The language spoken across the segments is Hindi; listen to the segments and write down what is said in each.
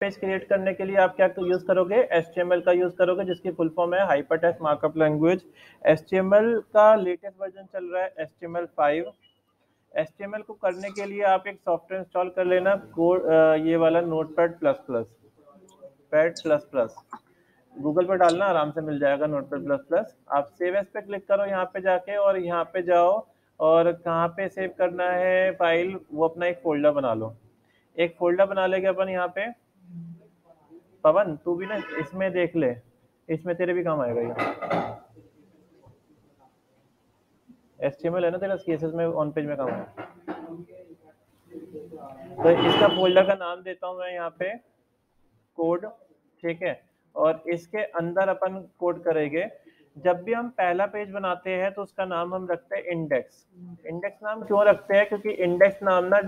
पेज क्रिएट करने के लिए आप क्या यूज करोगे, HTML का यूज करोगे, जिसकी फुल फॉर्म है हाइपरटेक्स्ट मार्कअप लैंग्वेज। HTML का लेटेस्ट वर्जन चल रहा है HTML5। HTML को करने के लिए आप एक सॉफ्टवेयर इंस्टॉल कर लेना, कोड ये वाला notepad plus plus, pad plus plus, Google पर डालना, आराम से मिल जाएगा नोटपैड प्लस प्लस। आप सेव एज पे क्लिक करो यहाँ पे जाके, और यहाँ पे जाओ, और कहाँ पे सेव करना है फाइल, वो अपना एक फोल्डर बना लो। एक फोल्डर बना लेंगे अपन यहाँ पे। पवन तू भी ना इसमें देख ले, इसमें तेरे भी काम आएगा ये। HTML है ना तेरा, CSS में ऑन पेज में काम है। तो इसका फोल्डर का नाम देता हूँ मैं यहाँ पे कोड, ठीक है। और इसके अंदर अपन कोड करेंगे। जब भी हम पहला पेज बनाते हैं तो उसका नाम हम रखते हैं इंडेक्स। इंडेक्स नाम क्यों रखते हैं, क्योंकि इंडेक्स नाम ना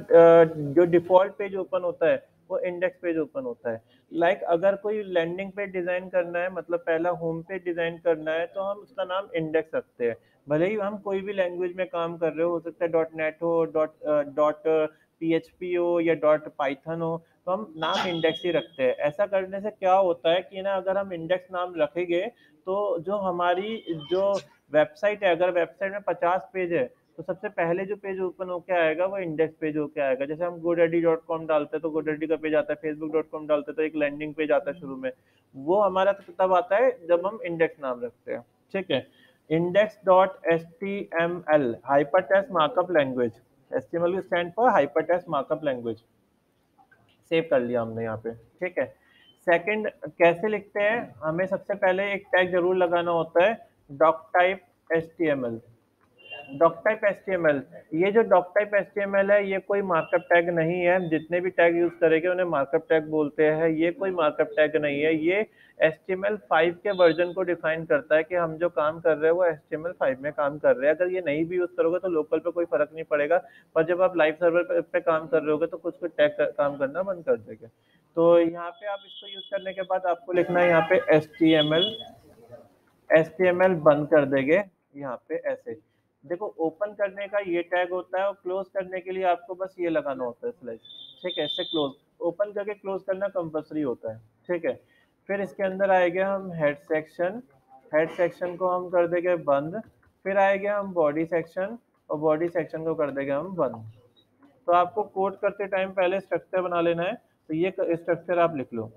जो डिफॉल्ट पेज ओपन होता है वो इंडेक्स पेज ओपन होता है। लाइक अगर कोई लैंडिंग पेज डिजाइन करना है, मतलब पहला होम पेज डिजाइन करना है, तो हम उसका नाम इंडेक्स रखते हैं। भले ही हम कोई भी लैंग्वेज में काम कर रहे हो सकता है डॉट नेट हो, डॉट PHP हो, या डॉट पाइथन हो, तो हम नाम इंडेक्स ही रखते हैं। ऐसा करने से क्या होता है कि ना, अगर हम इंडेक्स नाम रखेंगे तो जो हमारी जो वेबसाइट है, अगर वेबसाइट में 50 पेज है, तो सबसे पहले जो पेज ओपन होके आएगा वो इंडेक्स पेज होके आएगा। जैसे हम godaddy.com डालते हैं तो godaddy का पेज आता है, facebook.com डालते हैं तो एक लैंडिंग पेज आता है शुरू में, वो हमारा तब आता है जब हम इंडेक्स नाम रखते हैं, ठीक है। index.html hypertext markup language, HTML stand for hypertext markup language. Save कर लिया हमने यहाँ पे, ठीक है। सेकंड कैसे लिखते हैं, हमें सबसे पहले एक टैग जरूर लगाना होता है, doctype HTML। Doctype HTML, ये जो डॉक टाइप HTML है ये कोई मार्कअप टैग नहीं है। जितने भी टैग यूज करेंगे उन्हें मार्कअप टैग बोलते हैं, ये कोई मार्कअप टैग नहीं है। ये HTML5 के वर्जन को डिफाइन करता है कि हम जो काम कर रहे हैं वो HTML5 में काम कर रहे हैं। अगर ये नहीं भी यूज करोगे तो लोकल पे कोई फर्क नहीं पड़ेगा, पर जब आप लाइव सर्वर पे काम कर रहे होगे तो कुछ कुछ टैग काम करना बंद कर देंगे। तो यहाँ पे आप इसको यूज करने के बाद आपको लिखना है यहाँ पे HTML बंद कर देंगे यहाँ पे ऐसे। देखो ओपन करने का ये टैग होता है, और क्लोज करने के लिए आपको बस ये लगाना होता है स्लैश, ठीक है। इससे क्लोज, ओपन करके क्लोज करना कंपलसरी होता है, ठीक है। फिर इसके अंदर आएंगे हम हेड सेक्शन, हेड सेक्शन को हम कर देंगे बंद। फिर आएंगे हम बॉडी सेक्शन, और बॉडी सेक्शन को कर देंगे हम बंद। तो आपको कोड करते टाइम पहले स्ट्रक्चर बना लेना है, तो ये स्ट्रक्चर आप लिख लो।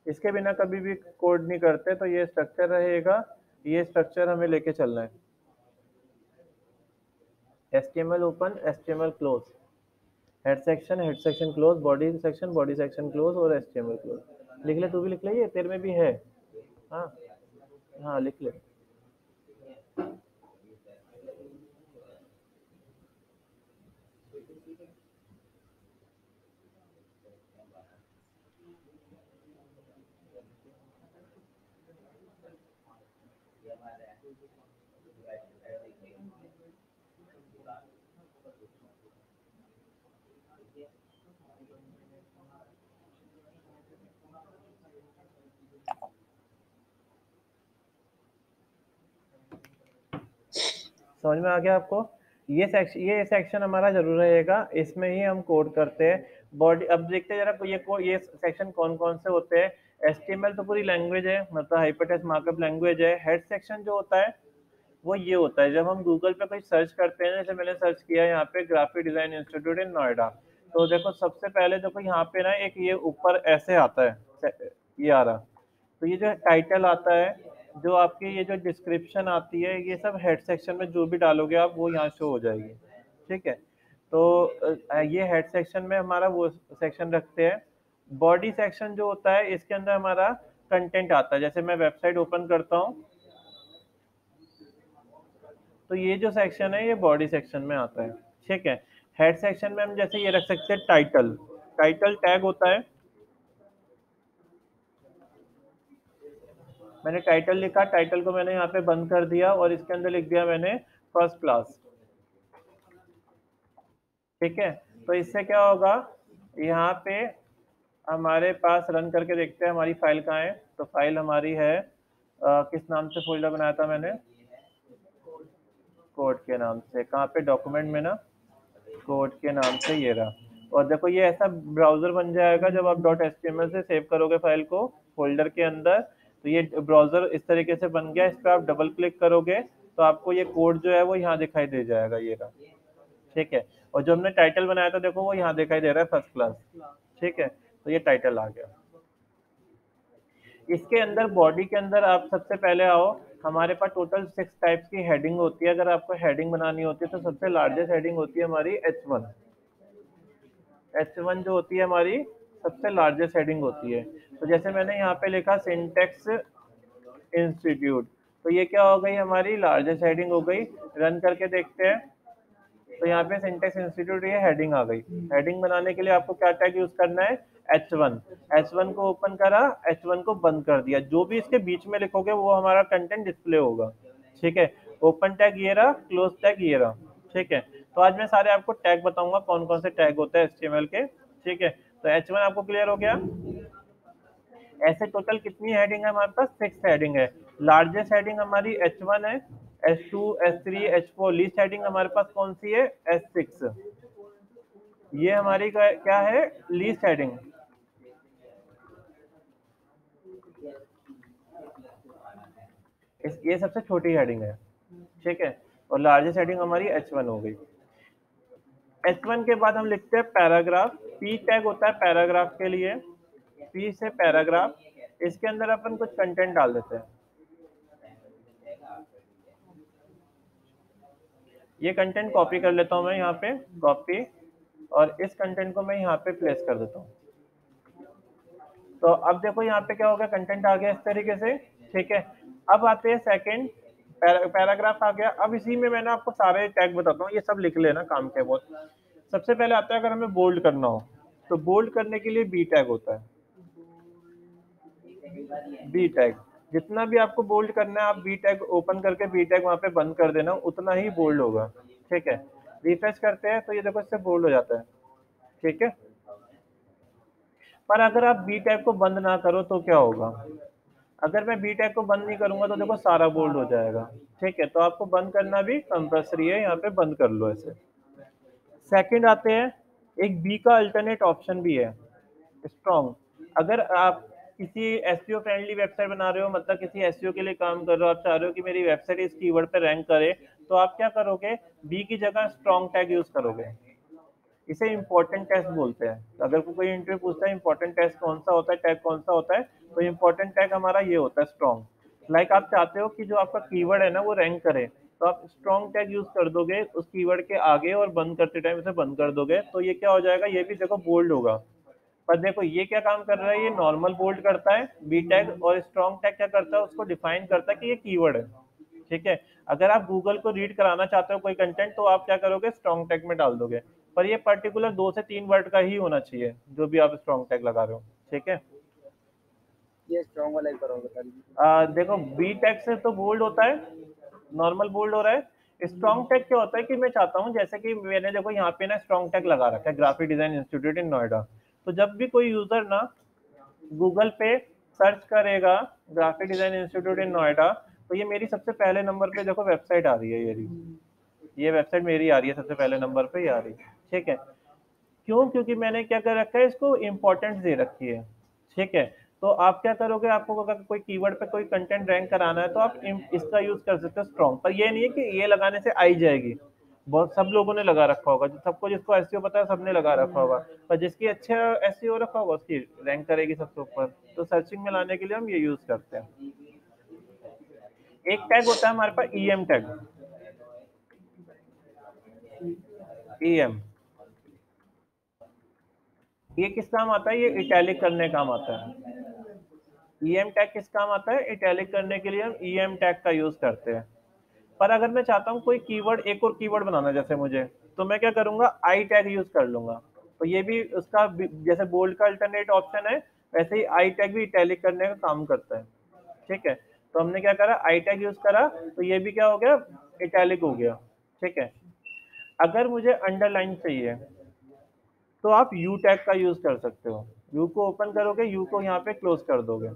इसके बिना कभी भी कोड नहीं करते, तो ये स्ट्रक्चर रहेगा, ये स्ट्रक्चर हमें लेके चलना है। HTML open, HTML close, head section close, body section close, और HTML क्लोज। लिख ले, तू भी लिख ले, ये तेरे में भी है। हाँ हाँ लिख ले। समझ में आ गया आपको? ये सेक्शन हमारा जरूर रहेगा, इसमें ही हम कोड करते हैं। बॉडी, अब देखते हैं जरा ये सेक्शन कौन कौन से होते हैं। HTML तो पूरी लैंग्वेज है, मतलब हाइपरटेक्स्ट मार्कअप लैंग्वेज है। हेड सेक्शन जो होता है वो ये होता है, जब हम गूगल पे कोई सर्च करते हैं, जैसे मैंने सर्च किया यहाँ पे ग्राफिक डिजाइन इंस्टीट्यूट इन नोएडा, तो देखो सबसे पहले देखो यहाँ पे ना एक ये ऊपर ऐसे आता है, ये आ रहा, तो ये जो टाइटल आता है, जो आपकी ये जो डिस्क्रिप्शन आती है, ये सब हेड सेक्शन में जो भी डालोगे आप वो यहाँ शो हो जाएगी, ठीक है। तो ये हेड सेक्शन में हमारा वो सेक्शन रखते हैं। बॉडी सेक्शन जो होता है इसके अंदर हमारा कंटेंट आता है। जैसे मैं वेबसाइट ओपन करता हूँ तो ये जो सेक्शन है ये बॉडी सेक्शन में आता है, ठीक है। हेड सेक्शन में हम जैसे ये रख सकते हैं टाइटल, टाइटल टैग होता है। मैंने टाइटल लिखा, टाइटल को मैंने यहाँ पे बंद कर दिया, और इसके अंदर लिख दिया मैंने फर्स्ट क्लास, ठीक है। तो इससे क्या होगा, यहाँ पे हमारे पास रन करके देखते हैं हमारी फाइल कहाँ है। तो फाइल हमारी है किस नाम से फोल्डर बनाया था मैंने, कोड के नाम से। कहाँ पे, डॉक्यूमेंट में ना, कोड के नाम से ये रहा। और देखो ये ऐसा ब्राउजर बन जाएगा जब आप .html से सेव करोगे फाइल को फोल्डर के अंदर, तो ये ब्राउजर इस तरीके से बन गया। इस पर आप डबल क्लिक करोगे तो आपको ये कोड जो है वो यहाँ दिखाई दे जाएगा, ये रहा, ठीक है। और जो हमने टाइटल बनाया था देखो वो यहाँ दिखाई दे रहा है, फर्स्ट क्लास, ठीक है। तो ये टाइटल आ गया। इसके अंदर बॉडी के अंदर आप सबसे पहले आओ, हमारे पास टोटल 6 टाइप्स की हेडिंग होती है। अगर आपको हेडिंग बनानी होती है तो सबसे लार्जेस्ट हेडिंग होती है हमारी H1। H1 जो होती है हमारी सबसे लार्जेस्ट हेडिंग होती है। तो जैसे मैंने यहाँ पे लिखा सिंटेक्स इंस्टीट्यूट, तो ये क्या हो गई, हमारी लार्जेस्ट हेडिंग हो गई। रन करके देखते हैं तो यहाँ पे सिंटेक्स इंस्टीट्यूट ये हेडिंग आ गई। हेडिंग बनाने के लिए आपको क्या टैग यूज करना है, H1। H1 को ओपन करा, H1 को बंद कर दिया, जो भी इसके बीच में लिखोगे वो हमारा कंटेंट डिस्प्ले होगा, ठीक है। ओपन टैग ये रहा, क्लोज टैग ये रहा, ठीक है। तो आज मैं सारे आपको टैग बताऊंगा कौन कौन से टैग होते हैं HTML के, ठीक है। तो H1 आपको क्लियर हो गया। ऐसे टोटल कितनी हेडिंग है हमारे पास, 6 हेडिंग है। लार्जेस्ट हेडिंग हमारी H1 है, H2, H3, H4। Least heading हमारे पास कौन सी है, H6। ये हमारी क्या है, लीस्ट हेडिंग। ये सबसे छोटी हेडिंग है, ठीक है। और लार्जेस्ट हेडिंग हमारी H1 हो गई। H1 के बाद हम लिखते हैं पैराग्राफ। P टैग होता है पैराग्राफ के लिए, P से पैराग्राफ। इसके अंदर अपन कुछ कंटेंट डाल देते हैं। ये कंटेंट कॉपी कर लेता हूं मैं यहाँ पे, कॉपी, और इस कंटेंट को मैं यहाँ पे प्लेस कर देता हूँ। तो अब देखो यहाँ पे क्या होगा, कंटेंट आ गया इस तरीके से, ठीक है। अब आते हैं सेकंड, पैराग्राफ आ गया। अब इसी में मैंने आपको सारे टैग बताता हूँ, ये सब लिख लेना, काम के बहुत। सबसे पहले आता है अगर हमें बोल्ड करना हो, तो बोल्ड करने के लिए बी टैग होता है। बी टैग, जितना भी आपको बोल्ड करना है आप बी टैग ओपन करके बी टैग वहां पे बंद कर देना, उतना ही बोल्ड होगा, ठीक है। रिफ्रेश करते हैं तो ये देखो इससे बोल्ड हो जाता है, ठीक है। पर अगर आप बी टैग को बंद ना करो तो क्या होगा, अगर मैं बी टैग को बंद नहीं करूंगा तो देखो सारा बोल्ड हो जाएगा, ठीक है। तो आपको बंद करना भी कंपल्सरी है, यहाँ पे बंद कर लो ऐसे। सेकंड आते हैं, एक बी का अल्टरनेट ऑप्शन भी है, स्ट्रॉन्ग। अगर आप किसी एसईओ फ्रेंडली वेबसाइट बना रहे हो, मतलब किसी एसईओ के लिए काम कर रहे हो, आप चाह रहे हो कि मेरी वेबसाइट इस कीवर्ड पे रैंक करे, तो आप क्या करोगे, बी की जगह स्ट्रॉन्ग टैग यूज करोगे। इसे इंपॉर्टेंट टेस्ट बोलते हैं। अगर कोई इंटरव्यू पूछता है इंपॉर्टेंट टेस्ट कौन सा होता है, टैग कौन सा होता है, तो इंपॉर्टेंट टैग हमारा ये होता है, स्ट्रॉन्ग। लाइक आप चाहते हो कि जो आपका कीवर्ड है ना वो रैंक करे, तो आप स्ट्रॉन्ग टैग यूज कर दोगे उस कीवर्ड के आगे, और बंद करते टाइम इसे बंद कर दोगे, तो ये क्या हो जाएगा, ये भी देखो बोल्ड होगा। पर देखो ये क्या काम कर रहा है, ये नॉर्मल बोल्ड करता है बी टैग, और स्ट्रॉन्ग टैग क्या करता है, उसको डिफाइन करता है कि ये कीवर्ड है, ठीक है। अगर आप गूगल को रीड कराना चाहते हो कोई कंटेंट, तो आप क्या करोगे, स्ट्रॉन्ग टैग में डाल दोगे। पर ये पर्टिकुलर 2 से 3 वर्ड का ही होना चाहिए जो भी आप स्ट्रॉन्ग टैग लगा रहे हो, ठीक है। ये स्ट्रॉन्ग वाला ही करो, बता दीजिए। देखो बी टैग से तो बोल्ड होता है, नॉर्मल बोल्ड हो रहा है। स्ट्रॉन्ग टैग क्या होता है कि मैं चाहता हूँ, जैसे कि मैंने देखो यहाँ पे ना स्ट्रॉन्ग टैग लगा रखा है, ग्राफिक डिजाइन इंस्टीट्यूट इन नोएडा। तो जब भी कोई यूजर ना गूगल पे सर्च करेगा ग्राफिक डिजाइन इंस्टीट्यूट इन नोएडा, तो ये मेरी सबसे पहले नंबर पे देखो वेबसाइट आ रही है, ये वेबसाइट मेरी आ रही है सबसे पहले नंबर पे, ये आ रही है, ठीक है। क्यों, क्योंकि मैंने क्या कर रखा है, इसको इम्पोर्टेंस दे रखी है, ठीक है। तो आप क्या करोगे, आपको अगर कोई कीवर्ड पे कोई कंटेंट रैंक कराना है तो आप इसका यूज कर सकते हो, स्ट्रॉन्ग। पर ये नहीं है कि ये लगाने से आई जाएगी, बहुत सब लोगों ने लगा रखा होगा, सबको जिसको एसईओ पता है सबने लगा रखा होगा, पर जिसकी अच्छा एसईओ रखा होगा उसकी रैंक करेगी सबसे ऊपर। तो सर्चिंग में लाने के लिए हम ये यूज करते हैं। एक टैग होता है हमारे पास ईएम टैग, ईएम, ये किस काम आता है, ये इटैलिक करने काम आता है। ईएम टैग किस काम आता है, इटैलिक करने के लिए हम ईएम टैग का यूज करते हैं। पर अगर मैं चाहता हूँ कोई कीवर्ड, एक और कीवर्ड बनाना जैसे मुझे, तो मैं क्या करूंगा, आई टैग यूज कर लूंगा। तो ये भी उसका जैसे बोल्ड का अल्टरनेट ऑप्शन है, वैसे ही आई टैग भी इटैलिक करने का काम करता है, ठीक है। तो हमने क्या करा, आई टैग यूज करा, तो ये भी क्या हो गया, इटैलिक हो गया, ठीक है। अगर मुझे अंडरलाइन चाहिए तो आप यू टैग का यूज कर सकते हो। यू को ओपन करोगे, यू को यहाँ पे क्लोज कर दोगे,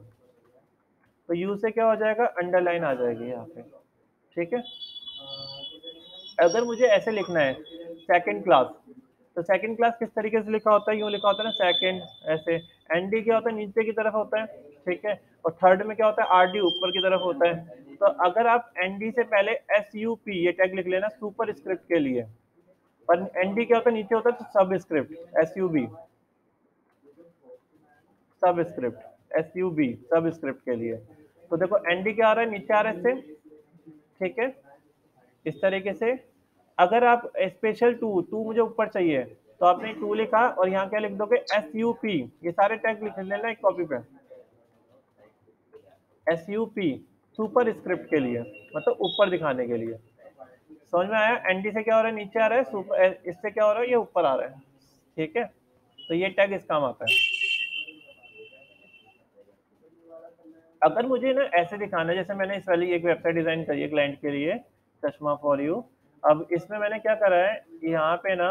तो यू से क्या हो जाएगा, अंडरलाइन आ जाएगी यहाँ पे, ठीक है। अगर मुझे ऐसे लिखना है सेकंड क्लास, तो सेकंड क्लास किस तरीके से लिखा होता है, यूं लिखा होता है ना, सेकंड ऐसे। एनडी क्या होता है, नीचे की तरफ होता है, ठीक है। और थर्ड में क्या होता है, आरडी ऊपर की तरफ होता है। तो अगर आप एनडी से पहले एसयूपी ये टैग लिख लेना सुपर स्क्रिप्ट के लिए, और एनडी क्या होता है, नीचे होता है तो सब स्क्रिप्ट, एसयूबी सब स्क्रिप्ट, एसयूबी सब स्क्रिप्ट के लिए। तो देखो एनडी क्या आ रहा है, नीचे आ रहा है इससे, ठीक है, इस तरीके से। अगर आप स्पेशल टू टू मुझे ऊपर चाहिए, तो आपने टू लिखा और यहाँ क्या लिख दोगे, एस यू पी, ये सारे टैग लिख लेना एक कॉपी पे, S U P super script के लिए, मतलब ऊपर दिखाने के लिए। समझ में आया, एनडी से क्या हो रहा है, नीचे आ रहा है, सुपर इससे क्या हो रहा है, ये ऊपर आ रहा है, ठीक है। तो ये टैग इस काम आता है। अगर मुझे ना ऐसे दिखाना है, जैसे मैंने इस वाली एक वेबसाइट डिजाइन करी है क्लाइंट के लिए, चश्मा फॉर यू। अब इसमें मैंने क्या करा है, यहाँ पे ना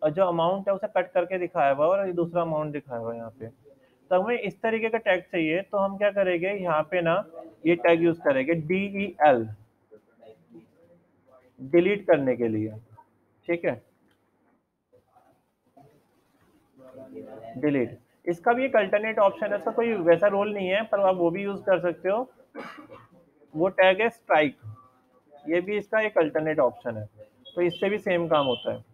जो अमाउंट है उसे कट करके दिखाया हुआ और ये दूसरा अमाउंट दिखाया हुआ है यहाँ पे। तो हमें इस तरीके का टैग चाहिए, तो हम क्या करेंगे, यहाँ पे ना ये टैग यूज करेंगे, DEL, डिलीट करने के लिए, ठीक है, डिलीट। इसका भी एक अल्टरनेट ऑप्शन है, इसका कोई वैसा रोल नहीं है, पर आप वो भी यूज कर सकते हो। वो टैग है स्ट्राइक, ये भी इसका एक अल्टरनेट ऑप्शन है, तो इससे भी सेम काम होता है।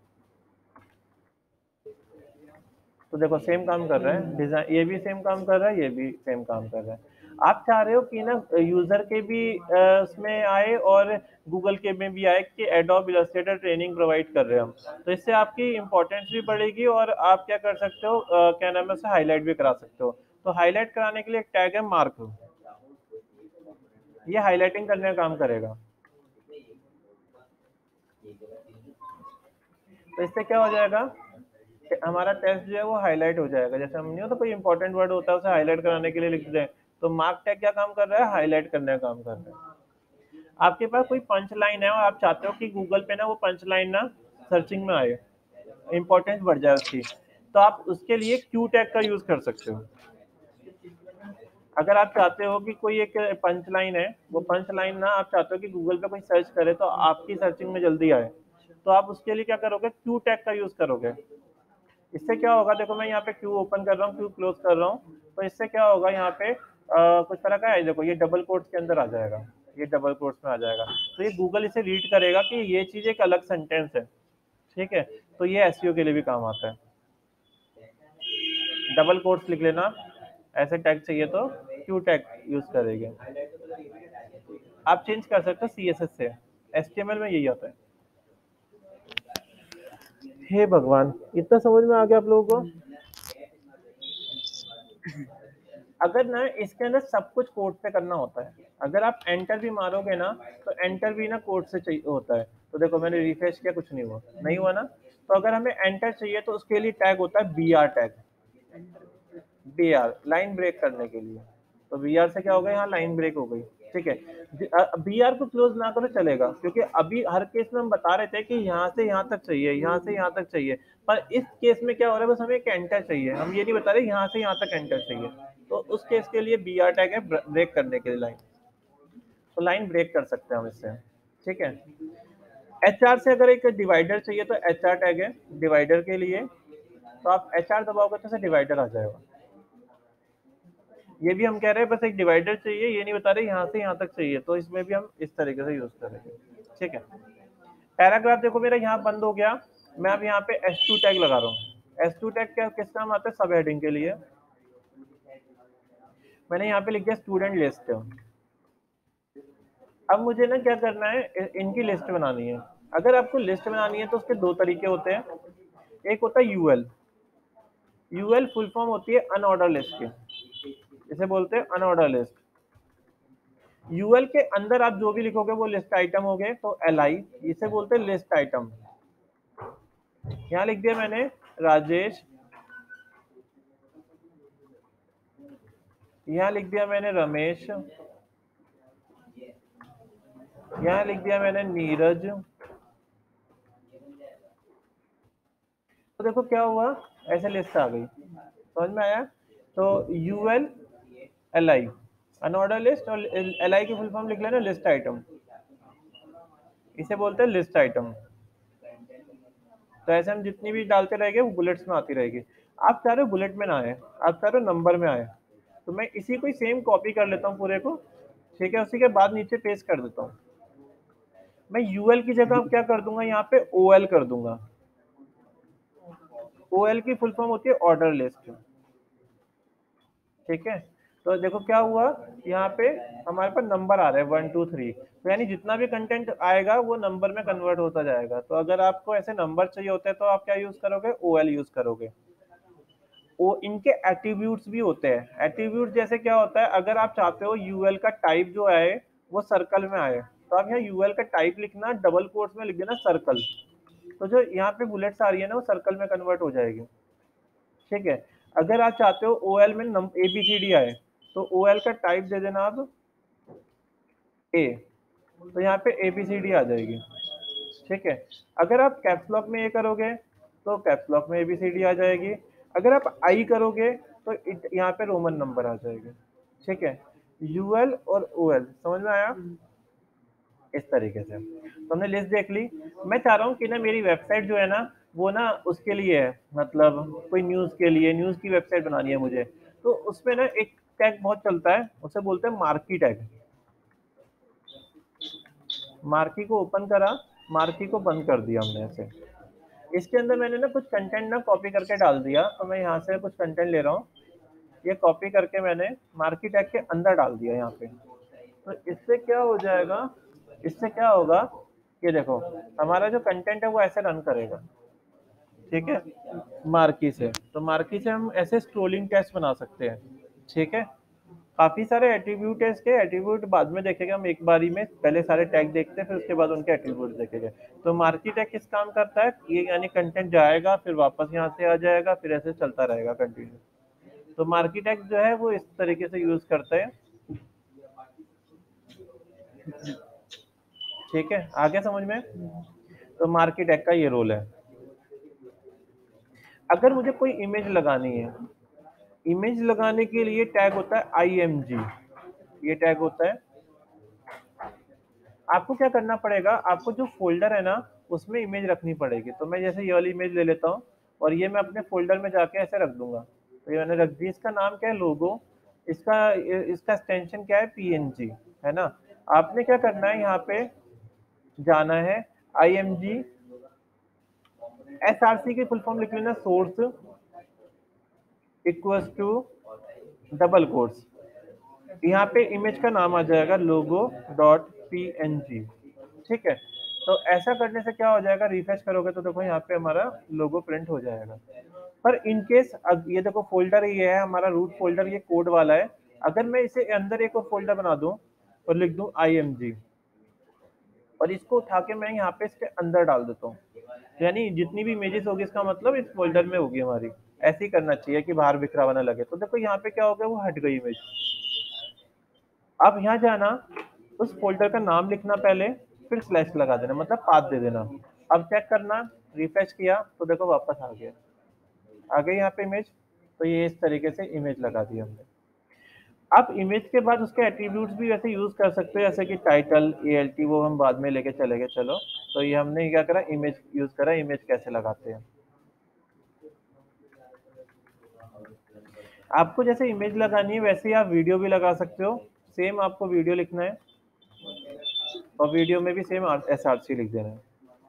तो देखो सेम काम कर रहा है डिजाइन, ये भी सेम काम कर रहा है, ये भी सेम काम कर रहा है। आप चाह रहे हो कि ना यूजर के भी उसमें आए और गूगल के में भी आए कि एडोब इलस्ट्रेटर ट्रेनिंग प्रोवाइड कर रहे हैं हम, तो इससे आपकी इंपॉर्टेंस भी बढ़ेगी और आप क्या कर सकते हो, क्या नाम है, उसे हाईलाइट भी करा सकते हो। तो हाईलाइट कराने के लिए एक टैग है मार्क, ये हाईलाइटिंग करने का काम करेगा। तो इससे क्या हो जाएगा, हमारा टेस्ट जो है वो हाईलाइट हो जाएगा। जैसे हम नहीं होता कोई इंपॉर्टेंट वर्ड होता है उसे हाईलाइट कराने के लिए लिख दें, तो मार्क टैग क्या काम कर रहा है, हाईलाइट करने का काम कर रहा है। आपके पास कोई पंच लाइन है और आप चाहते हो कि गूगल पे ना वो पंच लाइन ना सर्चिंग में आए, इंपॉर्टेंस बढ़ जाए उसकी, तो आप उसके लिए क्यू टैग का यूज कर सकते हो। अगर आप चाहते हो कि कोई एक पंच लाइन है, वो पंच लाइन ना आप चाहते हो कि गूगल पे कोई सर्च करे तो आपकी सर्चिंग में जल्दी आए, तो आप उसके लिए क्या करोगे, क्यू टैग का यूज करोगे। इससे क्या होगा, देखो मैं यहाँ पे क्यू ओपन कर रहा हूँ, क्यू क्लोज कर रहा हूँ, तो इससे क्या होगा, यहाँ पे कुछ तरह का है, देखो ये डबल कोट्स के अंदर आ जाएगा, ये डबल कोट्स में आ जाएगा। तो ये गूगल इसे रीड करेगा कि ये चीज एक अलग सेंटेंस है, ठीक है। तो ये एसईओ के लिए भी काम आता है। डबल कोट्स लिख लेना, ऐसे टैग चाहिए तो क्यू टैग यूज करेंगे। आप चेंज कर सकते हो सीएसएस से, एचटीएमएल में यही आता है। हे भगवान, इतना समझ में आ गया आप लोगों को। अगर ना इसके अंदर सब कुछ कोड से करना होता है, अगर आप एंटर भी मारोगे ना, तो एंटर भी ना कोड से चाहिए होता है। तो देखो मैंने रिफ्रेश किया, कुछ नहीं हुआ, नहीं हुआ ना। तो अगर हमें एंटर चाहिए तो उसके लिए टैग होता है BR tag, BR line break करने के लिए। तो BR से क्या हो गया, यहाँ लाइन ब्रेक हो गई, ठीक है। BR को क्लोज ना करो चलेगा, क्योंकि अभी हर केस में हम बता रहे थे कि यहाँ से यहाँ तक चाहिए, यहाँ से यहाँ तक चाहिए, पर इस केस में क्या हो रहा है, बस हमें एक एंटर चाहिए, हम ये नहीं बता रहे यहाँ से यहाँ तक एंटर चाहिए। तो उस केस के लिए BR टैग है ब्रेक करने के लिए लाइन, तो लाइन ब्रेक कर सकते हैं हम इससे, ठीक है। HR से अगर एक डिवाइडर चाहिए तो HR टैग है डिवाइडर के लिए, तो आप HR दबाओगे तो डिवाइडर आ जाएगा। ये भी हम कह रहे हैं बस एक डिवाइडर चाहिए, ये नहीं बता रहे यहाँ से यहाँ तक चाहिए, तो इसमें भी हम इस तरीके से यूज करेंगे, ठीक है। पैराग्राफ देखो मेरा यहाँ बंद हो गया, मैं अब यहाँ पे S2 टैग लगा रहा हूँ। S2 टैग क्या किस काम आता है, सब हेडिंग के लिए। मैंने यहाँ पे लिख दिया स्टूडेंट लिस्ट। अब मुझे ना क्या करना है, इनकी लिस्ट बनानी है। अगर आपको लिस्ट बनानी है तो उसके दो तरीके होते हैं, एक होता है यूएल। यूएल फुल फॉर्म होती है अनऑर्डर लिस्ट की, इसे बोलते हैं अनऑर्डर लिस्ट। यूएल के अंदर आप जो भी लिखोगे वो लिस्ट आइटम हो गए, तो LI इसे बोलते हैं लिस्ट आइटम। यहाँ लिख दिया मैंने राजेश, यहाँ लिख दिया मैंने रमेश, यहाँ लिख दिया मैंने नीरज। तो देखो क्या हुआ, ऐसे लिस्ट आ गई, समझ में आया। तो यूएल LI अनऑर्डर लिस्ट, और LI की फुल फॉर्म लिख लेना लिस्ट आइटम, इसे बोलते हैं लिस्ट आइटम। तो ऐसे हम जितनी भी डालते रहेंगे वो बुलेट्स में आती रहेगी। आप चाह रहे हो बुलेट में ना आए, आप चाह रहे हो नंबर में आए, तो मैं इसी को ही सेम कॉपी कर लेता हूँ पूरे को, ठीक है। उसी के बाद नीचे पेस्ट कर देता हूँ। मैं यूएल की जगह क्या कर दूंगा, यहाँ पे ओएल कर दूंगा। ओएल की फुल फॉर्म होती है ऑर्डर लिस्ट, ठीक है। तो देखो क्या हुआ, यहाँ पे हमारे पास नंबर आ रहा है 1 2 3, तो यानी जितना भी कंटेंट आएगा वो नंबर में कन्वर्ट होता जाएगा। तो अगर आपको ऐसे नंबर चाहिए होते हैं तो आप क्या यूज करोगे, ओएल यूज करोगे। वो इनके एट्रीब्यूट्स भी होते हैं। एट्रीब्यूट जैसे क्या होता है, अगर आप चाहते हो यूएल का टाइप जो आए वो सर्कल में आए, तो आप यहाँ यूएल का टाइप लिखना, डबल कोट्स में लिख देना सर्कल, तो जो यहाँ पे बुलेट्स आ रही है ना वो सर्कल में कन्वर्ट हो जाएगी, ठीक है। अगर आप चाहते हो ओएल में ABCD आए, तो ओएल का टाइप दे देना आप ए, तो यहाँ पे ABCD आ जाएगी, ठीक है। अगर आप कैप्स लॉक में ए करोगे तो कैप्स लॉक में ABCD आ जाएगी। अगर आप आई करोगे तो यहाँ पे रोमन नंबर आ जाएगी, ठीक है। यूएल और ओएल समझ में आया, इस तरीके से तो हमने लिस्ट देख ली। मैं चाह रहा हूँ कि ना मेरी वेबसाइट जो है ना वो ना उसके लिए है, मतलब कोई न्यूज़ के लिए, न्यूज़ की वेबसाइट बनानी है मुझे, तो उसमें ना एक टैग बहुत चलता है, उसे बोलते हैं मार्की टैग। मार्की को ओपन करा, मार्की को बंद कर दिया हमने ऐसे। इसके अंदर मैंने ना कुछ कंटेंट ना कॉपी करके डाल दिया, तो मैं यहाँ से कुछ कंटेंट ले रहा हूँ, ये कॉपी करके मैंने मार्की टैग के अंदर डाल दिया यहाँ पे। तो इससे क्या हो जाएगा, इससे क्या होगा, ये देखो हमारा जो कंटेंट है वो ऐसे रन करेगा, ठीक है। मार्की से, तो मार्की से हम ऐसे स्क्रोलिंग टेस्ट बना सकते हैं, ठीक है। काफी सारे एट्रीब्यूट है इसके, एट्रीब्यूट बाद में देखेंगे हम एक बारी में, पहले सारे टैग देखते हैं फिर उसके बाद उनके एट्रीब्यूट देखेंगे। तो मार्की टैग किस काम करता है, ये यानी कंटेंट जाएगा फिर वापस यहाँ से आ जाएगा, फिर ऐसे चलता रहेगा कंटिन्यू। तो मार्की टैग जो है वो इस तरीके से यूज करते हैं, ठीक है। आगे समझ में, तो मार्की टैग का ये रोल है। अगर मुझे कोई इमेज लगानी है, इमेज लगाने के लिए टैग होता है IMG, ये टैग होता है। आपको क्या करना पड़ेगा, आपको जो फोल्डर है ना उसमें इमेज रखनी पड़ेगी। तो मैं जैसे ये वाली इमेज ले लेता हूँ और ये मैं अपने फोल्डर में जाके ऐसे रख दूंगा, तो ये मैंने रख दी। इसका नाम क्या है, लोगो। इसका इसका एक्सटेंशन क्या है, PNG, है ना। आपने क्या करना है, यहाँ पे जाना है, IMG SRC की फुल फॉर्म लिख लेना, source equals to double quotes, यहाँ पे इमेज का नाम आ जाएगा logo.png, ठीक है। तो ऐसा करने से क्या हो जाएगा, रिफ्रेश करोगे तो देखो यहाँ पे हमारा लोगो प्रिंट हो जाएगा। पर इन केस ये देखो फोल्डर ये है हमारा रूट फोल्डर, ये कोड वाला है। अगर मैं इसे अंदर एक और फोल्डर बना दूं और लिख दूं IMG, और इसको उठा के मैं यहाँ पे इसके अंदर डाल देता हूँ, यानी जितनी भी इमेजेस होगी इसका मतलब इस फोल्डर में होगी हमारी। ऐसे ही करना चाहिए कि बाहर बिखरा हुआ ना लगे। तो देखो यहाँ पे क्या हो गया, वो हट गई इमेज। अब यहाँ जाना, उस फोल्डर का नाम लिखना पहले, फिर स्लैश लगा देना, मतलब पाथ दे देना। अब चेक करना, रिफ्रेश किया तो देखो वापस आ गया, आ गई यहाँ पे इमेज। तो ये इस तरीके से इमेज लगा दी हमने। आप इमेज के बाद उसके एट्रीब्यूट्स भी वैसे यूज कर सकते हो, जैसे कि टाइटल, ALT, वो हम बाद में लेके चले गए। चलो, तो ये हमने क्या करा, इमेज यूज करा। इमेज कैसे लगाते हैं, आपको जैसे इमेज लगानी है वैसे ही आप वीडियो भी लगा सकते हो। सेम आपको वीडियो लिखना है और वीडियो में भी सेम SRC लिख देना है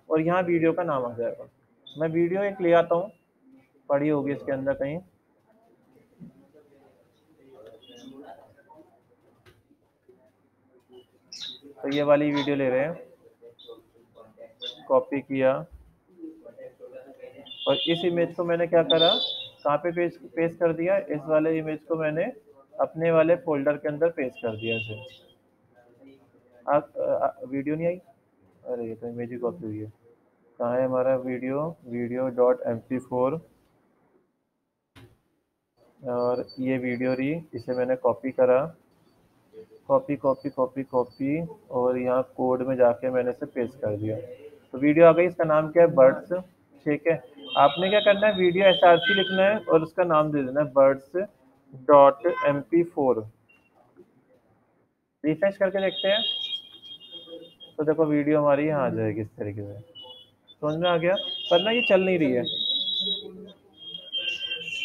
और यहाँ वीडियो का नाम आ जाएगा। मैं वीडियो एक ले आता हूँ, पड़ी होगी इसके अंदर कहीं। तो ये वाली वीडियो ले रहे हैं, कॉपी किया और इस इमेज को मैंने क्या करा, कहाँ पे पेस्ट कर दिया, इस वाले इमेज को मैंने अपने वाले फोल्डर के अंदर पेस्ट कर दिया इसे। वीडियो नहीं आई, अरे ये तो इमेज ही कॉपी हुई है। कहाँ है हमारा वीडियो, video.mp4, और ये वीडियो रही, इसे मैंने कॉपी करा, कॉपी कॉपी कॉपी कॉपी, और यहाँ कोड में जाके मैंने इसे पेस्ट कर दिया। तो वीडियो आ गई, इसका नाम क्या है, बर्ड्स, ठीक है। आपने क्या करना है, वीडियो SRC लिखना है और उसका नाम दे देना है birds.mp4। रिफ्रेश करके देखते हैं, तो देखो वीडियो हमारी यहाँ आ जाएगी इस तरीके से। समझ में आ गया। पर ना ये चल नहीं रही है।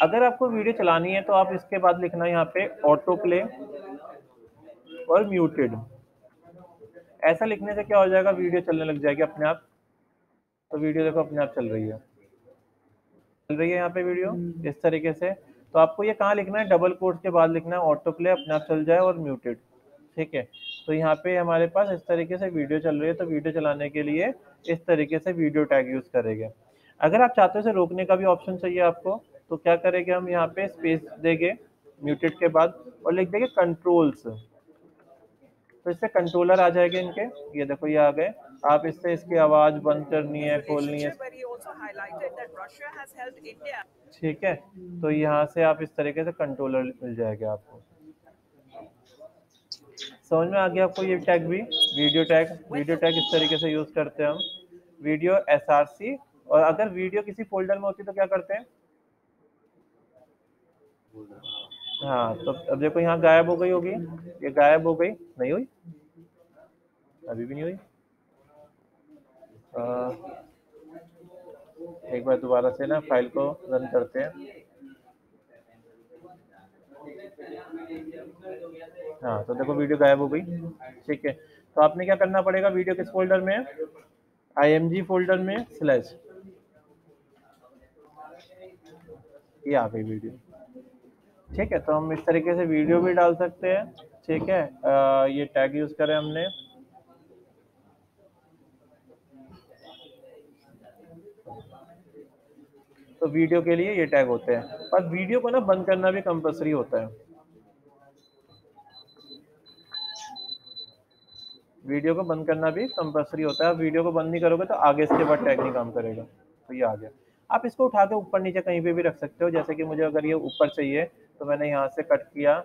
अगर आपको वीडियो चलानी है तो आप इसके बाद लिखना यहाँ पे ऑटो प्ले और म्यूटेड। ऐसा लिखने से क्या हो जाएगा, वीडियो चलने लग जाएगी अपने आप। तो वीडियो देखो अपने आप चल रही है यहाँ पे वीडियो इस तरीके से। तो आपको ये कहाँ लिखना है, डबल कोट्स के बाद लिखना है ऑटो प्ले अपने आप चल जाए और म्यूटेड। ठीक है, तो यहाँ पे हमारे पास इस तरीके से वीडियो चल रही है, तो वीडियो चलाने के लिए इस तरीके से वीडियो टैग यूज करेंगे। अगर आप चाहते हो इसे रोकने का भी ऑप्शन चाहिए आपको, तो क्या करेंगे हम यहाँ पे स्पेस देंगे म्यूटेड के बाद और लिख देंगे कंट्रोल्स। तो इससे कंट्रोलर आ जाएंगे इनके, ये देखो ये आ गए। आप इससे इसकी आवाज बंद करनी है, खोलनी है। ठीक है, तो यहाँ से आप इस तरीके से कंट्रोलर मिल जाएगा आपको। समझ में आ गया आपको ये टैग भी, वीडियो टैग। वीडियो टैग इस तरीके से यूज करते हैं हम, वीडियो SRC। और अगर वीडियो किसी फोल्डर में होती तो क्या करते हैं, हाँ तो अब देखो यहाँ गायब हो गई होगी, ये गायब हो गई, नहीं हुई, अभी भी नहीं हुई। एक बार दोबारा से ना फाइल को रन करते हैं। हाँ तो देखो वीडियो गायब हो गई। ठीक है, तो आपने क्या करना पड़ेगा, वीडियो किस फोल्डर में है, IMG फोल्डर में स्लैश, ये आ गई वीडियो। ठीक है, तो हम इस तरीके से वीडियो भी डाल सकते हैं। ठीक है, ये टैग यूज करें हमने। तो वीडियो के लिए ये टैग होते हैं, पर वीडियो को ना बंद करना भी कंपलसरी होता है। वीडियो को बंद करना भी कंपलसरी होता है। आप वीडियो को बंद नहीं करोगे तो आगे इसके बाद टैग नहीं काम करेगा। तो ये आ गया। आप इसको उठा के ऊपर नीचे कहीं पे भी रख सकते हो, जैसे कि मुझे अगर ये ऊपर चाहिए तो मैंने यहाँ से कट किया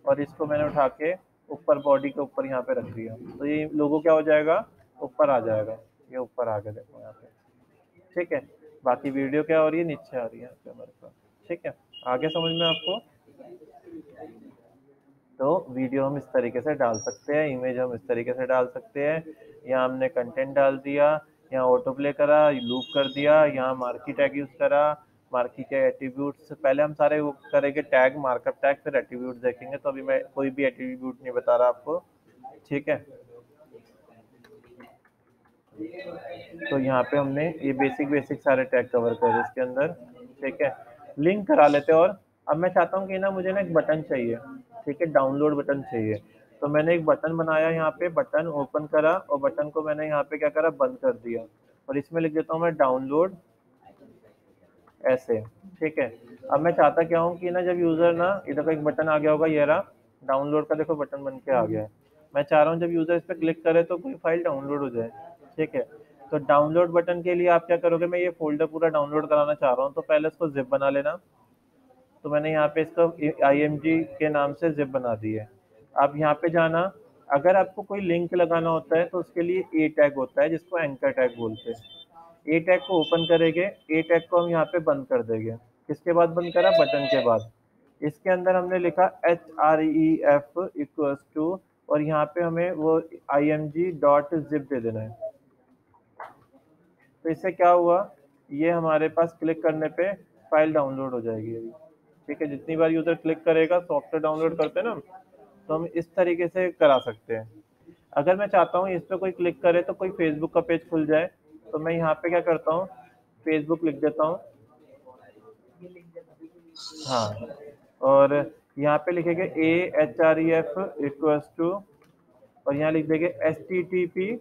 और इसको मैंने उठा के ऊपर बॉडी के ऊपर यहाँ पे रख दिया, तो ये लोगो क्या हो जाएगा, ऊपर आ जाएगा। ये ऊपर आ गया देखो यहाँ पे। ठीक है, बाकी वीडियो क्या हो रही है, नीचे आ रही है यहाँ पे हमारे पास। ठीक है, आगे समझ में आपको। तो वीडियो हम इस तरीके से डाल सकते हैं, इमेज हम इस तरीके से डाल सकते हैं। यहाँ हमने कंटेंट डाल दिया, यहाँ ऑटो प्ले करा, लूप कर दिया, यहाँ मार्की टैग यूज करा। मार्की के एट्रीब्यूट्स पहले हम सारे वो करेंगे, टैग मार्कअप टैग, फिर एट्रीब्यूट देखेंगे। तो अभी मैं कोई भी एट्रीब्यूट नहीं बता रहा आपको। ठीक है, तो यहाँ पे हमने ये बेसिक सारे टैग कवर करे इसके अंदर। ठीक है, लिंक करा लेते हैं। और अब मैं चाहता हूँ कि ना मुझे ना एक बटन चाहिए। ठीक है, डाउनलोड बटन चाहिए। तो मैंने एक बटन बनाया, यहाँ पे बटन ओपन करा और बटन को मैंने यहाँ पे क्या करा, बंद कर दिया। और इसमें लिख देता हूँ मैं डाउनलोड ऐसे। ठीक है, अब मैं चाहता क्या हूँ कि ना जब यूजर ना, इधर का एक बटन आ गया होगा, ये रहा डाउनलोड का, देखो बटन बन के आ गया है। मैं चाह रहा हूँ जब यूजर इस पर क्लिक करे तो कोई फाइल डाउनलोड हो जाए। ठीक है, तो डाउनलोड बटन के लिए आप क्या करोगे, मैं ये फोल्डर पूरा डाउनलोड कराना चाह रहा हूँ, तो पहले इसको जिप बना लेना। तो मैंने यहाँ पे इसका IMG के नाम से जिप बना दी है। आप यहाँ पे जाना, अगर आपको कोई लिंक लगाना होता है तो उसके लिए ए टैग होता है, जिसको एंकर टैग बोलते हैं। ए टैग को ओपन करेंगे, ए टैग को हम यहाँ पे बंद कर देंगे। किसके बाद बंद करा, बटन के बाद। इसके अंदर हमने लिखा href इक्वल्स टू, और यहाँ पे हमें वो img.zip दे देना है। तो इससे क्या हुआ, ये हमारे पास क्लिक करने पे फाइल डाउनलोड हो जाएगी अभी। ठीक है, जितनी बार यूजर क्लिक करेगा, सॉफ्टवेयर डाउनलोड करते हैं ना, तो हम इस तरीके से करा सकते हैं। अगर मैं चाहता हूँ इस पर कोई क्लिक करे तो कोई फेसबुक का पेज खुल जाए, तो मैं यहाँ पे क्या करता हूँ, फेसबुक लिख देता हूँ। हाँ, और यहाँ पे लिखेंगे AHREF इक्वल्स टू, और यहाँ लिख देंगे http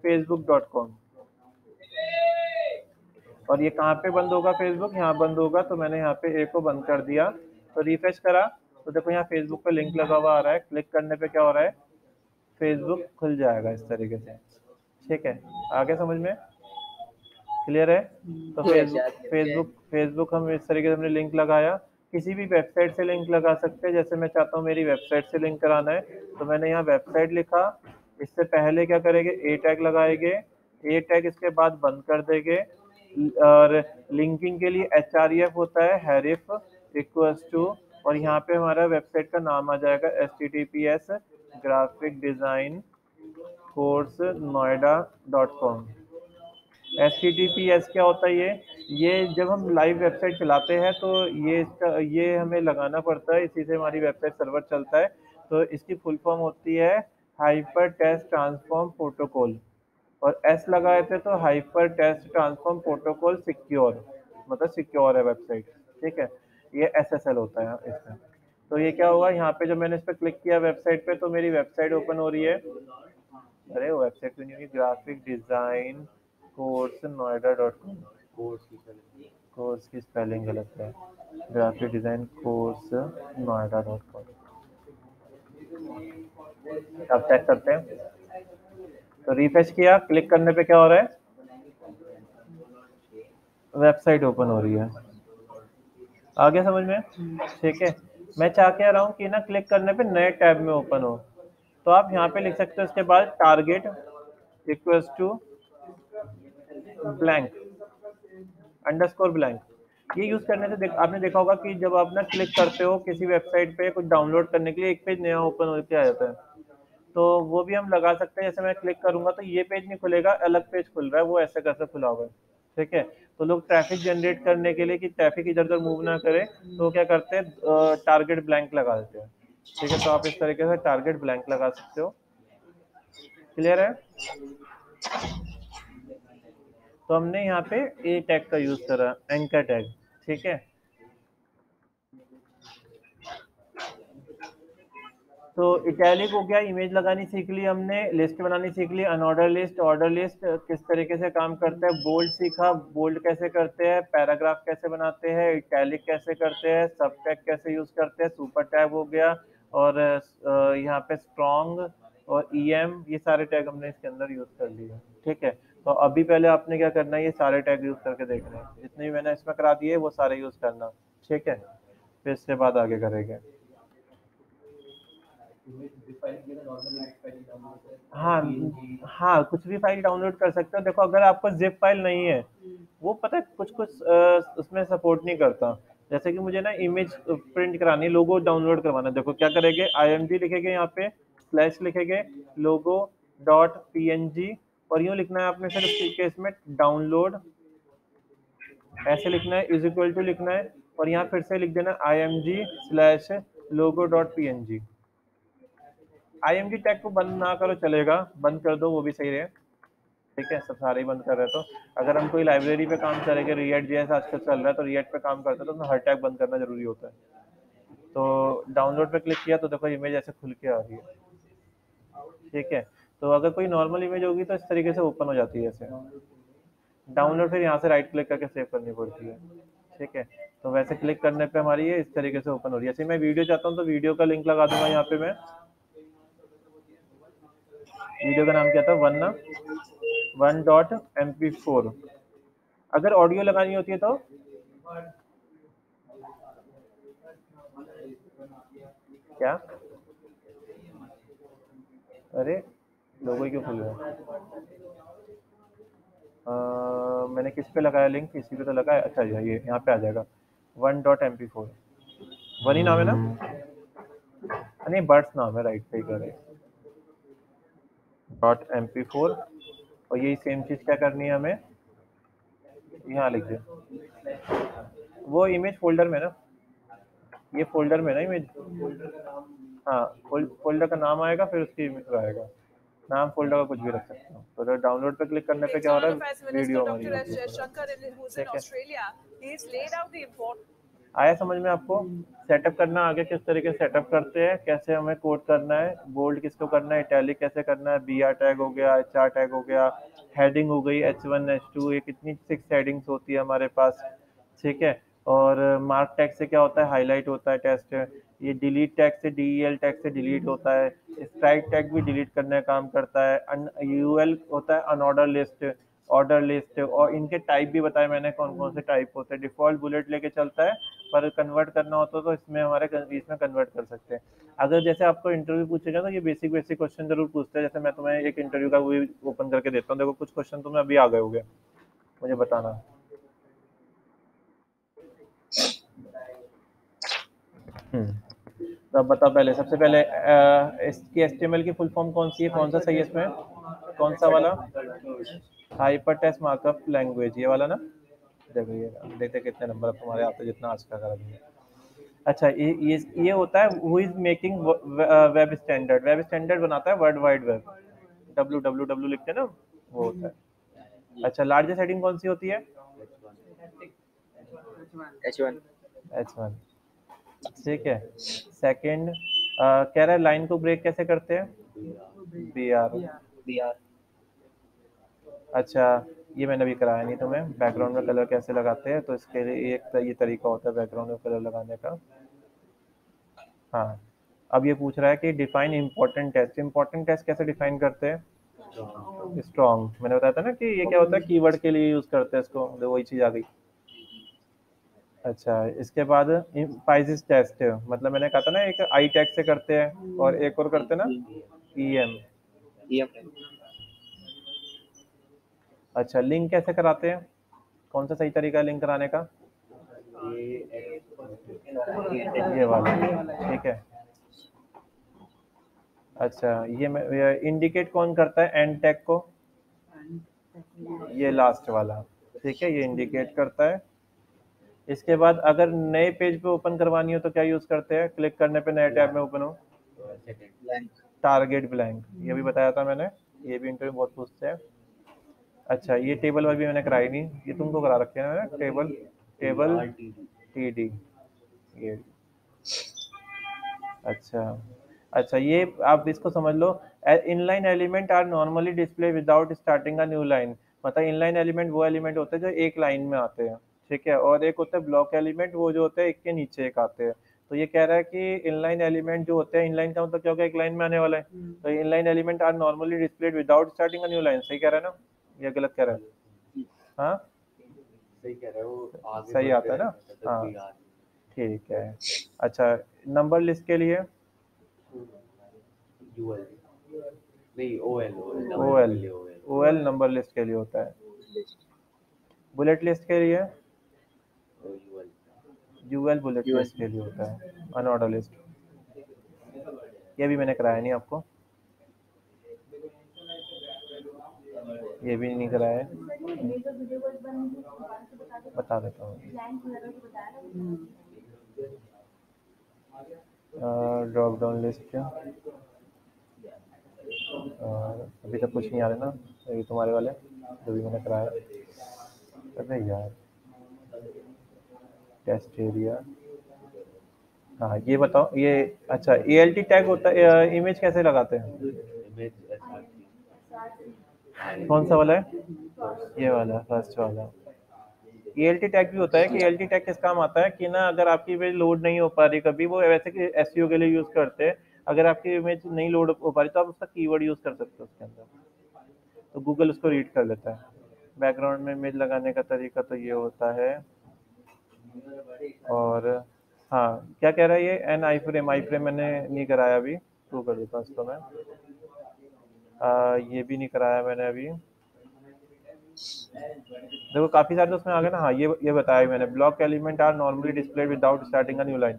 facebook.com। और ये कहाँ पे बंद होगा, फेसबुक यहाँ बंद होगा। तो मैंने यहाँ पे ए को बंद कर दिया। तो रिफ्रेश करा तो देखो यहाँ फेसबुक पे लिंक लगा हुआ आ रहा है, क्लिक करने पे क्या हो रहा है, फेसबुक खुल जाएगा इस तरीके से। ठीक है, आगे समझ में क्लियर है। तो फेसबुक हम इस तरीके से हमने लिंक लगाया। किसी भी वेबसाइट से लिंक लगा सकते हैं, जैसे मैं चाहता हूँ मेरी वेबसाइट से लिंक कराना है, तो मैंने यहाँ वेबसाइट लिखा। इससे पहले क्या करेंगे, ए टैग लगाएंगे, ए टैग इसके बाद बंद कर देंगे। और लिंकिंग के लिए href होता है, href इक्वल्स टू, और यहाँ पे हमारा वेबसाइट का नाम आ जाएगा https graphic design course noida.com। HTTPS क्या होता है ये जब हम लाइव वेबसाइट चलाते हैं तो ये हमें लगाना पड़ता है, इसी से हमारी वेबसाइट सर्वर चलता है। तो इसकी फुल फॉर्म होती है हाइपर टेक्स्ट ट्रांसफॉर्म प्रोटोकॉल, और एस लगाए थे तो hyper text transform protocol secure, मतलब सिक्योर है वेबसाइट, ठीक है। ये SSL होता है इसमें। तो ये क्या हुआ, यहाँ पे जब मैंने इस पर क्लिक किया वेबसाइट पे तो मेरी वेबसाइट ओपन हो रही है। अरे वो वेबसाइट तो नहीं हुई, graphic design course Noida .com, course की स्पेलिंग गलत है, graphic design course Noida .com। अब चेक करते हैं, तो रिफ्रेश किया, क्लिक करने पे क्या हो रहा है, वेबसाइट ओपन हो रही है। आ गया समझ में, ठीक है। मैं चाह क्या रहा हूँ कि ना क्लिक करने पे नए टैब में ओपन हो, तो आप यहाँ पे लिख सकते हो इसके बाद target equals to blank underscore blank. ये यूज करने से आपने देखा होगा कि जब आप ना क्लिक करते हो किसी वेबसाइट पे कुछ डाउनलोड करने के लिए, एक पेज नया ओपन होकर आ जाता है, तो वो भी हम लगा सकते हैं। जैसे मैं क्लिक करूंगा तो ये पेज नहीं खुलेगा, अलग पेज खुल रहा है, वो ऐसे कैसे खुला हुआ है, ठीक है। तो लोग ट्रैफिक जनरेट करने के लिए कि ट्रैफिक इधर उधर मूव ना करे, तो क्या करते हैं, टारगेट ब्लैंक लगा देते हैं, ठीक है। तो आप इस तरीके से टारगेट ब्लैंक लगा सकते हो। क्लियर है। तो हमने यहाँ पे ए टैग का यूज करा, एंकर टैग, ठीक है। तो इटैलिक हो गया, इमेज लगानी सीख ली हमने, लिस्ट बनानी सीख ली, अनऑर्डर लिस्ट, ऑर्डर लिस्ट किस तरीके से काम करता है, बोल्ड सीखा, बोल्ड कैसे करते हैं, पैराग्राफ कैसे बनाते हैं, इटैलिक कैसे करते हैं, सब टैग कैसे यूज करते हैं, सुपर टैग हो गया, और यहाँ पे स्ट्रॉन्ग और EM, ये सारे टैग हमने इसके अंदर यूज कर लिए, ठीक है। तो अभी पहले आपने क्या करना है, ये सारे टैग यूज करके देखना है, जितने भी मैंने इसमें करा दिए वो सारे यूज करना, ठीक है। फिर इसके बाद आगे करेंगे। हाँ हाँ, कुछ भी फाइल डाउनलोड कर सकते हो। देखो अगर आपको जिप फाइल नहीं है, वो पता है कुछ कुछ उसमें सपोर्ट नहीं करता। जैसे कि मुझे ना इमेज प्रिंट करानी है, लोगो डाउनलोड करवाना, देखो क्या करेंगे, IMG लिखेंगे, यहाँ पे स्लैश लिखेंगे, लोगो .png, और यूँ लिखना है आपने फिर उसके केस में डाउनलोड, ऐसे लिखना है, इज इक्वल टू लिखना है, और यहाँ फिर से लिख देना IMG/logo.png। IMG टैग को बंद ना करो चलेगा, बंद कर दो वो भी सही रहे, ठीक है। सब सारे ही बंद कर रहे हैं, तो अगर हम कोई लाइब्रेरी पे काम करेंगे, React.js आजकल चल रहा है, तो React पे काम करते हैं तो हर टैग बंद करना जरूरी होता है। तो डाउनलोड पे क्लिक किया तो देखो इमेज ऐसे खुल के आ रही है, ठीक है। तो अगर कोई नॉर्मल इमेज होगी तो इस तरीके से ओपन हो जाती है ऐसे। डाउनलोड फिर यहाँ से राइट क्लिक करके सेव करनी पड़ती है, ठीक है। तो वैसे क्लिक करने पे हमारी ये इस तरीके से ओपन हो रही है। जैसे मैं वीडियो चाहता हूँ तो वीडियो का लिंक लगा दूंगा यहाँ पे मैं, वीडियो का नाम क्या था, 1.mp4। अगर ऑडियो लगानी होती है तो क्या, अरे लोगो क्यों खुल रहा है, मैंने किस पे लगाया लिंक, इसी पे तो लगाया। अच्छा ये यहाँ पे आ जाएगा 1.mp4, वही नाम है ना, नहीं बर्ड्स नाम है, राइट सही कर रहे .mp4। और यही सेम चीज़ क्या करनी है हमें, यहाँ लिख दे, वो इमेज फोल्डर में ना, ये फोल्डर में ना इमेज, हाँ फोल्डर का नाम आएगा, फिर उसकी इमेज आएगा, नाम फोल्डर का कुछ भी रख सकते हो। तो डाउनलोड पे क्लिक करने पे क्या हो रहा है, वीडियो हमारी होती है, ठीक है। आया समझ में आपको, सेटअप करना आगे किस तरीके से सेटअप करते हैं, कैसे हमें कोड करना है, बोल्ड किसको करना है, इटैलिक कैसे करना है, BR टैग हो गया, HR टैग हो गया, हेडिंग हो गई H1 H2, ये कितनी 6 हेडिंग्स होती है हमारे पास, ठीक है। और मार्क टैग से क्या होता है, हाईलाइट होता है टेक्स्ट, ये डिलीट टैग से DEL टैग से डिलीट होता है, स्ट्राइक टैग भी डिलीट करने का काम करता है, UL होता है अनऑर्डर लिस्ट, ऑर्डर लिस्ट, और इनके टाइप भी बताए मैंने कौन कौन से टाइप होते हैं। डिफॉल्ट बुलेट लेके चलता है, पर कन्वर्ट करना होता तो इसमें हमारे इसमें कन्वर्ट कर सकते हैं। अगर जैसे आपको इंटरव्यू पूछेगा तो ये बेसिक बेसिक क्वेश्चन जरूर पूछते हैं। जैसे मैं तुम्हें एक इंटरव्यू का वो ओपन करके देता हूँ, देखो कुछ क्वेश्चन तुम्हें अभी आ गए होंगे, मुझे बताना। तो अब बताओ, पहले सबसे पहले इसकी HTML की फुल फॉर्म कौन सी है, कौन सा सही है इसमें, कौन सा वाला, हाइपर टेक्स्ट मार्कअप लैंग्वेज, ये वाला ना। देखो ये देखते कितने नंबर तुम्हारे आते हैं, जितना आज का करा दिया। अच्छा, ये होता है who is making web standard. Web standard बनाता है वर्ल्ड वाइड वेब, www लिखते हैं ना, वो होता है। अच्छा, लार्जेस्ट हेडिंग कौन सी होती है? H1 H1। ठीक है। सेकंड, कह रहा है लाइन को ब्रेक कैसे करते हैं? BR। BR अच्छा, ये मैंने भी कराया नहीं तुम्हें, बैकग्राउंड में कलर कैसे लगाते हैं, तो इसके लिए एक ये तरीका होता है बैकग्राउंड में कलर लगाने का। हाँ, अब ये पूछ रहा है कि define important test. Important test कैसे डिफाइन करते हैं? स्ट्रॉन्ग। मैंने बताया था ना कि ये क्या होता है, कीवर्ड के लिए यूज करते हैं इसको, तो वही चीज आ गई। अच्छा, इसके बाद पाइसिस टेस्ट, मतलब मैंने कहा था ना एक आई टैग से करते हैं और एक और करते हैं ना EM। EM अच्छा, लिंक कैसे कराते हैं? कौन सा सही तरीका है लिंक कराने का? ये वाला, ठीक है। अच्छा, ये इंडिकेट कौन करता है एंड टैग को? ये लास्ट वाला, ठीक है, ये इंडिकेट करता है। इसके बाद अगर नए पेज पे ओपन करवानी हो तो क्या यूज करते हैं? क्लिक करने पे नए टैब में ओपन हो, blank टारगेट ब्लैंक, ये भी बताया था मैंने, ये भी इंटरव्यू बहुत पूछते हैं। अच्छा, ये टेबल वाली भी मैंने कराई नहीं, ये तुमको करा रखे हैं ना, टेबल टेबल TD, ये। अच्छा, अच्छा, ये आप इसको समझ लो, inline element are normally display without starting a new line. मतलब इनलाइन एलिमेंट वो एलिमेंट होते हैं जो एक लाइन में आते हैं, ठीक है, और एक होता है ब्लॉक एलिमेंट, वो जो होते हैं एक के नीचे एक आते हैं। तो ये कह रहा है कि इनलाइन एलिमेंट जो होते हैं, इनलाइन का मतलब क्या होगा, एक लाइन में आने वाला है, तो inline element are normally displayed without starting a new line. सही कह रहा है ना, या गलत कह रहा है? हाँ, सही कह रहे हो, आगे सही आता है ना। हाँ, ठीक है। अच्छा, नंबर लिस्ट के लिए यूएल नहीं ओएल OL नंबर लिस्ट के लिए होता है। बुलेट लिस्ट के लिए UL बुलेट UL लिस्ट के लिए होता है, अनऑर्डर लिस्ट। ये भी मैंने कराया नहीं आपको, ये भी नहीं कराया है, बता देता हूँ। ड्रॉप डाउन लिस्ट, अभी तक कुछ नहीं आ रहा ना, ये तुम्हारे वाले जो भी मैंने कराया। अरे यार, टेस्ट एरिया, हाँ ये बताओ ये। अच्छा, ALT टैग होता है, इमेज कैसे लगाते हैं? कौन सा वाला है? ये वाला, फर्स्ट वाला। ALT टैग भी होता है कि ALT टैग किस काम आता है कि ना, अगर आपकी इमेज लोड नहीं हो पा रही कभी, वो वैसे कि SEO के लिए यूज करते हैं। अगर आपकी इमेज नहीं लोड हो पा रही तो आप उसका कीवर्ड यूज कर सकते हो उसके अंदर, तो गूगल उसको रीड कर लेता है। बैकग्राउंड में इमेज लगाने का तरीका तो ये होता है। और हाँ, क्या कह रहा है ये, एन आई फ्रेम मैंने नहीं कराया अभी, शुरू कर देता हूँ इसको मैं। ये भी नहीं कराया मैंने अभी। देखो काफी सारे तो उसमें आ गए ना। हाँ, ये बताया मैंने, block element are normally displayed without starting a new line.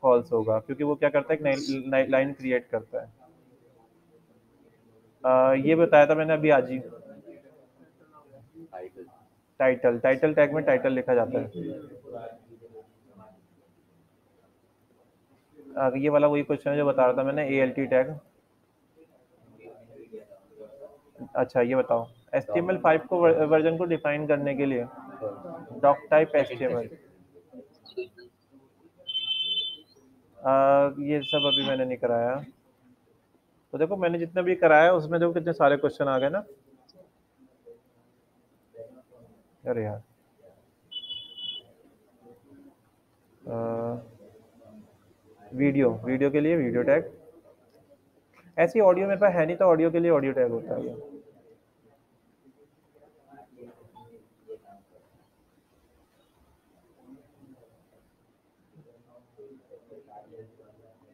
False होगा, क्योंकि वो क्या करता है, एक नई लाइन क्रिएट करता है। ये बताया था मैंने अभी आज ही, टाइटल टैग में टाइटल लिखा जाता है। ये वाला वही क्वेश्चन है जो बता रहा था मैंने, ALT टैग। अच्छा, ये बताओ, HTML5 को वर्जन को डिफाइन करने के लिए डॉक टाइप HTML। ये सब अभी मैंने नहीं कराया। तो देखो मैंने जितना भी कराया उसमें देखो कितने सारे क्वेश्चन आ गए ना। अरे यार, वीडियो के लिए वीडियो टैग। ऐसी ऑडियो मेरे पास है नहीं, तो ऑडियो के लिए ऑडियो टैग होता है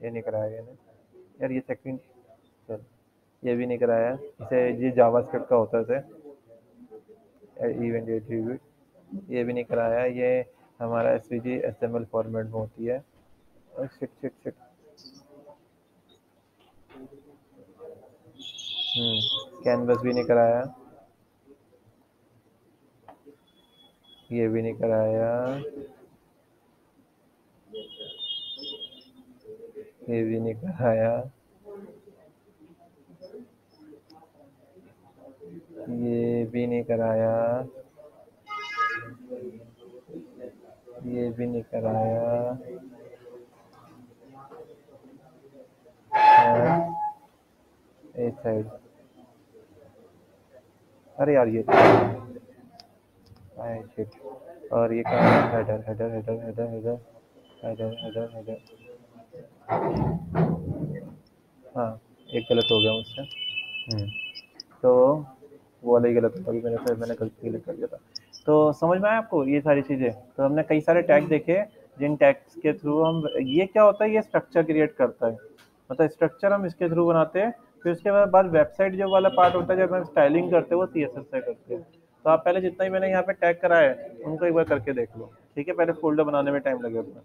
ये नहीं कराया मैंने यार। ये सेकंड, चल ये भी नहीं कराया। इसे ये जावास्क्रिप्ट का होता है, इवेंट एट्रीब्यूट, ये भी नहीं कराया। ये हमारा SVG XML फॉर्मेट में होती है। Shit shit shit. कैनवस भी नहीं कराया। ये भी नहीं कराया, ये भी नहीं कराया, ये भी नहीं कराया, ये भी नहीं कराया, इस साइड। अरे यार ये शिट। और ये कहाँ है? Header header header header header header header header. हाँ एक गलत हो गया मुझसे। तो वो वाला ही गलत था, अभी मैंने गलती गलत कर दिया था। तो समझ में आया आपको ये सारी चीज़ें? तो हमने कई सारे टैग देखे जिन टैग्स के थ्रू हम, ये क्या होता है, ये स्ट्रक्चर क्रिएट करता है, मतलब स्ट्रक्चर हम इसके थ्रू बनाते हैं। फिर उसके बाद वेबसाइट जो वाला पार्ट होता है जब हम स्टाइलिंग करते हैं वो CSS से करते हैं। तो आप पहले जितना ही मैंने यहाँ पे टैग कराया है उनको एक बार करके देख लो, ठीक है? पहले फोल्डर बनाने में टाइम लगेगा।